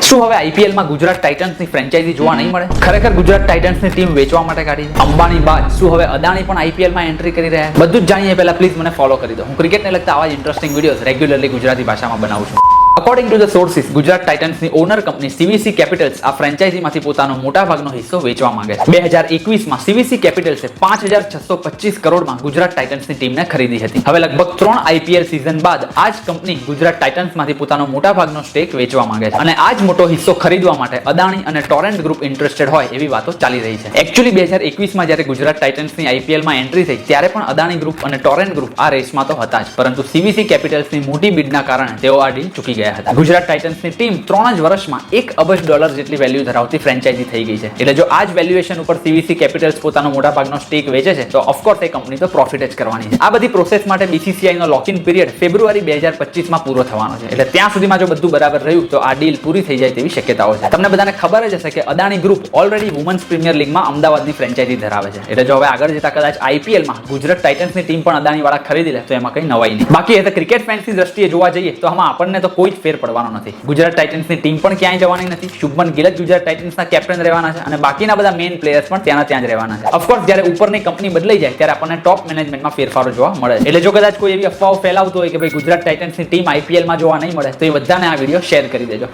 શું હવે આઈપીએલ માં ગુજરાત ટાઇટન્સની ફ્રેન્ચાઇઝી જોવા નહીં મળે? ખરેખર ગુજરાત ટાઇટન્સની ટીમ વેચવા માટે કાઢી છે. અંબાણી બાદ શું હવે અદાણી પણ આઈપીએલ માં એન્ટ્રી કરી રહ્યા છે? બધું જ જાણીએ પહેલા પ્લીઝ મને ફોલો કરી દો. હું ક્રિકેટને લગતા આવા જ ઇન્ટરેસ્ટિંગ વિડીયોઝ રેગ્યુલરલી ગુજરાતી ભાષામાં બનાવું છું. According to the sources, Gujarat ટાઇટન્સની ઓનર કંપની સીવીસી કેપિટલ્સ આ ફ્રેન્ચાઇઝીમાંથી પોતાનો મોટાભાગનો હિસ્સો વેચવા માંગે છે. 2021માં સીવીસી કેપિટલ્સે 5,625 કરોડમાં ગુજરાત ટાઇટન્સની ટીમને ખરીદી હતી. હવે લગભગ 3 આઈપીએલ સિઝન બાદ આ જ કંપની ગુજરાત ટાઇટન્સમાંથી પોતાનો મોટાભાગનો સ્ટેક વેચવા માંગે છે અને આ જ મોટો હિસ્સો ખરીદવા માટે અદાણી અને ટોરેન્ટ ગ્રુપ ઇન્ટરેસ્ટેડ હોય એવી વાતો ચાલી રહી છે. એકચ્યુઅલી 2021માં જ્યારે ગુજરાત ટાઇટન્સની આઈપીએલમાં એન્ટ્રી થઈ ત્યારે પણ અદાણી ગ્રુપ અને ટોરેન્ટ ગ્રુપ આ રેસમાં તો હતા જ, પરંતુ સીવીસી કેપિટલ્સની મોટી બીડના કારણે તેઓ આ ડીલ ચૂકી ગયા હતા. ગુજરાત ટાઇટન્સની ટીમ 3 જ વર્ષમાં $1 અબજ જેટલી વેલ્યુ ધરાવતી ફ્રેન્ચાઇઝી થઈ ગઈ છે. એટલે જો આ જ વેલ્યુએશન ઉપર સીવીસી કેપિટલ્સ પોતાનો મોટાભાગનો સ્ટેક વેચે છે તો ઓફકોર્સ એ કંપની તો પ્રોફિટ જ કરવાની છે. આ બધી પ્રોસેસ માટે બીસીસીઆઈ નો લોક ઇન પીરિયડ ફેબ્રુઆરી 2025માં પૂરો થવાનો છે. એટલે ત્યાં સુધીમાં જો બધું બરાબર રહ્યું તો આ ડીલ પૂરી થઈ જાય તેવી શક્યતાઓ છે. તમને બધાને ખબર જ હશે કે Adani group already women's premier લીગમાં અમદાવાદની ફ્રેન્ચાઇઝી ધરાવે છે. એટલે જો હવે આગળ જતા કદાચ આઈપીએલમાં ગુજરાત ટાઇટન્સની ટીમ પણ અદાણી વાળા ખરીદી લે તો એમાં કઈ નવાઈ નહીં. બાકી એ ક્રિકેટ ફેન્સની દ્રષ્ટિએ જોવા જઈએ તો આમાં આપણને તો કોઈ જ ફેર પડવાનો નથી. ગુજરાત ટાઇટન્સની ટીમ પણ ક્યાંય જવાની નથી. શુભમન ગિલ જ ગુજરાત ટાઇટન્સના કેપ્ટન રહેવાના છે અને બાકીના બધા મેઇન પ્લેયર્સ પણ ત્યાં જ રહેવાના છે. ઓફકોર્સ જ્યારે ઉપરની કંપની બદલાઈ જાય ત્યારે આપણને ટોપ મેનેજમેન્ટમાં ફેરફારો જોવા મળે છે. એટલે જો કદાચ કોઈ એવી અફવાઓ ફેલાવતો હોય કે ભાઈ ગુજરાત ટાઇટન્સની ટીમ આઈપીએલમાં જોવા નહીં મળે તો એ બધાને આ વિડીયો શેર કરી દેજો.